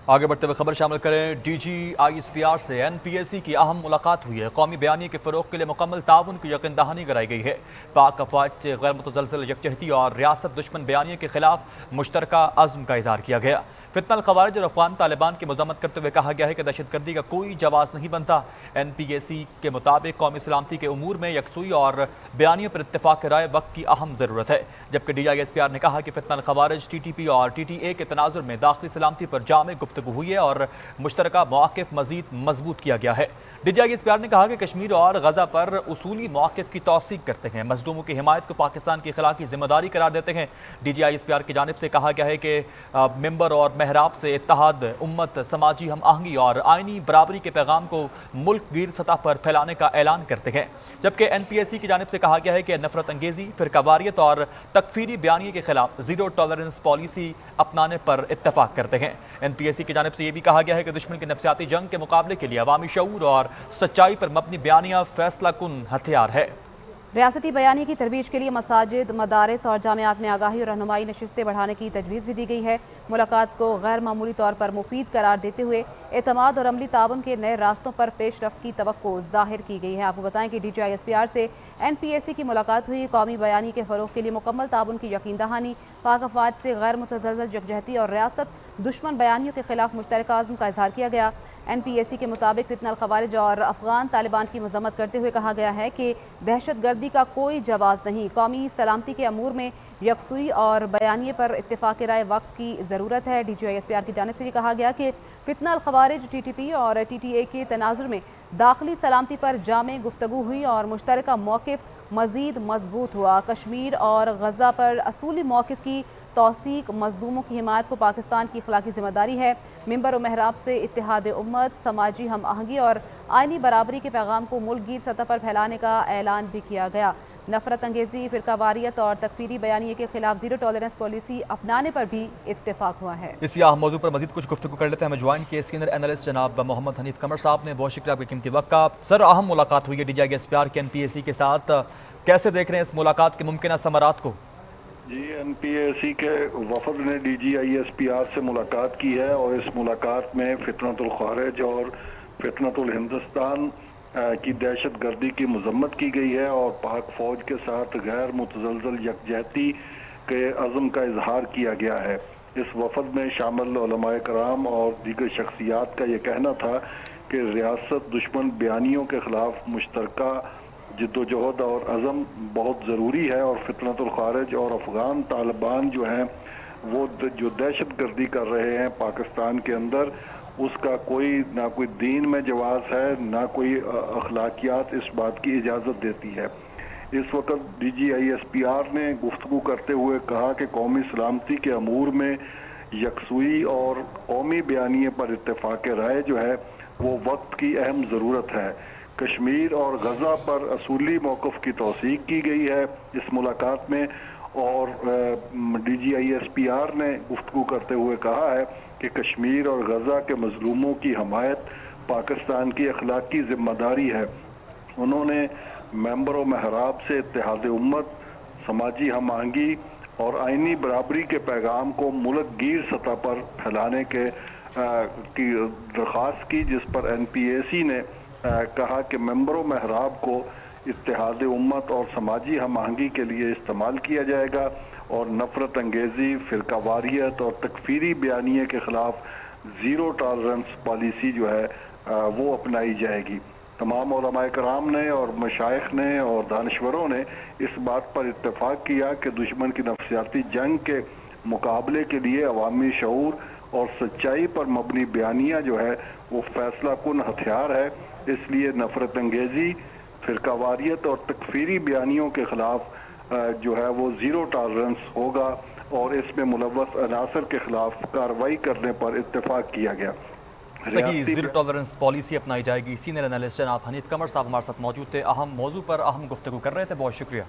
آگے بڑھتے ہوئے خبر شامل کریں۔ D G I S P R سے این پی ایس سی کی اہم ملاقات ہوئی ہے۔ قومی بیانیے کے فروغ کے لیے مکمل تعاون کی یقین دہانی کرائی گئی ہے۔ پاک افواج سے غیر متزلزل یکجہتی اور ریاست دشمن بیانیے کے خلاف مشترکہ عزم کا اظہار کیا گیا۔ فتنہ الخوارج اور افغان طالبان کی مذمت کرتے ہوئے کہا گیا ہے کہ دہشت گردی کا کوئی جواز نہیں بنتا۔ این پی ایس سی کے مطابق قومی سلامتی کے امور میں یکسوئی اور بیانیے پر اتفاق رائے وقت کی اہم ضرورت ہے، جبکہ D I S P R نے کہا کہ فتنہ الخوارج ٹی ٹی پی اور ٹی ٹی اے کے تناظر میں داخلی سلامتی پر جامع گفتگو ہوئی ہے اور مشترکہ مواقف مزید مضبوط کیا گیا ہے۔ D G I S P R نے کہا کہ کشمیر اور غزہ پر اصولی مواقف کی توثیق کرتے ہیں، مظلوموں کی حمایت کو پاکستان کی اخلاقی ذمہ داری قرار دیتے ہیں۔ D G I S P R کی جانب سے کہا گیا ہے کہ ممبر اور محراب سے اتحاد امت، سماجی ہم آہنگی اور آئینی برابری کے پیغام کو ملک گیر سطح پر پھیلانے کا اعلان کرتے ہیں، جبکہ این پی ایس سی کی جانب سے کہا گیا ہے کہ نفرت انگیزی، فرقہ واریت اور تکفیری بیانیے کے خلاف زیرو ٹالرنس پالیسی اپنانے پر اتفاق کرتے ہیں۔ این پی ایس سی کی جانب سے یہ بھی کہا گیا ہے کہ دشمن کی نفسیاتی جنگ کے مقابلے کے لیے عوامی شعور اور سچائی پر مبنی بیانیہ فیصلہ کن ہتھیار ہے۔ ریاستی بیانیے کی ترویج کے لیے مساجد، مدارس اور جامعات میں آگاہی اور رہنمائی نشستیں بڑھانے کی تجویز بھی دی گئی ہے۔ ملاقات کو غیر معمولی طور پر مفید قرار دیتے ہوئے اعتماد اور عملی تعاون کے نئے راستوں پر پیش رفت کی توقع ظاہر کی گئی ہے۔ آپ کو بتائیں کہ D G I S P R سے این پی ایس سی کی ملاقات ہوئی۔ قومی بیانیے کے فروغ کے لیے مکمل تعاون کی یقین دہانی، پاک افواج سے غیر متزلزل یکجہتی اور ریاست دشمن بیانیوں کے خلاف مشترکہ عزم کا اظہار کیا گیا۔ این پی ایس سی کے مطابق فتنہ الخوارج اور افغان طالبان کی مذمت کرتے ہوئے کہا گیا ہے کہ دہشت گردی کا کوئی جواز نہیں، قومی سلامتی کے امور میں یکسوئی اور بیانیے پر اتفاق رائے وقت کی ضرورت ہے۔ D G I S P R کی جانب سے یہ کہا گیا کہ فتنہ الخوارج، ٹی ٹی پی اور ٹی ٹی اے کے تناظر میں داخلی سلامتی پر جامع گفتگو ہوئی اور مشترکہ موقف مزید مضبوط ہوا۔ کشمیر اور غزہ پر اصولی موقف کی توثیق، مظلوموں کی حمایت کو پاکستان کی اخلاقی ذمہ داری ہے۔ ممبر و محراب سے اتحاد امت، سماجی ہم آہنگی اور آئینی برابری کے پیغام کو ملک گیر سطح پر پھیلانے کا اعلان بھی کیا گیا۔ نفرت انگیزی، فرقہ واریت اور تکفیری بیانیے کے خلاف زیرو ٹالرنس پالیسی اپنانے پر بھی اتفاق ہوا ہے۔ اسی اہم موضوع پر مزید کچھ گفتگو کر لیتے ہیں۔ ہمیں جوائن کیے سینئر اینالسٹ جناب محمد حنیف قمر صاحب نے۔ بہت شکریہ آپ کے قیمتی وقت کا۔ سر، اہم ملاقات ہوئی ہے D G I S P R کے این پی ایس سی کے ساتھ، کیسے دیکھ رہے ہیں اس ملاقات کے ممکنہ ثمرات کو؟ جی، این پی ایس سی کے وفد نے D G I S P R سے ملاقات کی ہے اور اس ملاقات میں فتنۃ الخوارج اور فتنۃ الہندوستان کی دہشت گردی کی مذمت کی گئی ہے اور پاک فوج کے ساتھ غیر متزلزل یکجہتی کے عزم کا اظہار کیا گیا ہے۔ اس وفد میں شامل علماء کرام اور دیگر شخصیات کا یہ کہنا تھا کہ ریاست دشمن بیانیوں کے خلاف مشترکہ جد و جہد اور عزم بہت ضروری ہے اور فتنۃ الخوارج اور افغان طالبان جو ہیں وہ جو دہشت گردی کر رہے ہیں پاکستان کے اندر، اس کا نہ کوئی دین میں جواز ہے، نہ کوئی اخلاقیات اس بات کی اجازت دیتی ہے۔ اس وقت D G I S P R نے گفتگو کرتے ہوئے کہا کہ قومی سلامتی کے امور میں یکسوئی اور قومی بیانیے پر اتفاق رائے جو ہے وہ وقت کی اہم ضرورت ہے۔ کشمیر اور غزہ پر اصولی موقف کی توثیق کی گئی ہے اس ملاقات میں، اور D G I S P R نے گفتگو کرتے ہوئے کہا ہے کہ کشمیر اور غزہ کے مظلوموں کی حمایت پاکستان کی اخلاقی ذمہ داری ہے۔ انہوں نے ممبر و محراب سے اتحاد امت، سماجی ہم آہنگی اور آئینی برابری کے پیغام کو ملک گیر سطح پر پھیلانے کی درخواست کی، جس پر این پی اے سی نے کہا کہ ممبر و محراب کو اتحاد امت اور سماجی ہم آہنگی کے لیے استعمال کیا جائے گا اور نفرت انگیزی، فرقہ واریت اور تکفیری بیانیے کے خلاف زیرو ٹالرنس پالیسی جو ہے وہ اپنائی جائے گی۔ تمام علماء کرام نے اور مشائخ نے اور دانشوروں نے اس بات پر اتفاق کیا کہ دشمن کی نفسیاتی جنگ کے مقابلے کے لیے عوامی شعور اور سچائی پر مبنی بیانیہ جو ہے وہ فیصلہ کن ہتھیار ہے۔ اس لیے نفرت انگیزی، فرقہ واریت اور تکفیری بیانیوں کے خلاف جو ہے وہ زیرو ٹالرنس ہوگا اور اس میں ملوث عناصر کے خلاف کارروائی کرنے پر اتفاق کیا گیا۔ صحیح، زیرو ٹالرنس پالیسی اپنائی جائے گی۔ سینئر اینالسٹ جناب حنیف قمر صاحب ہمارے ساتھ موجود تھے، اہم موضوع پر اہم گفتگو کر رہے تھے۔ بہت شکریہ۔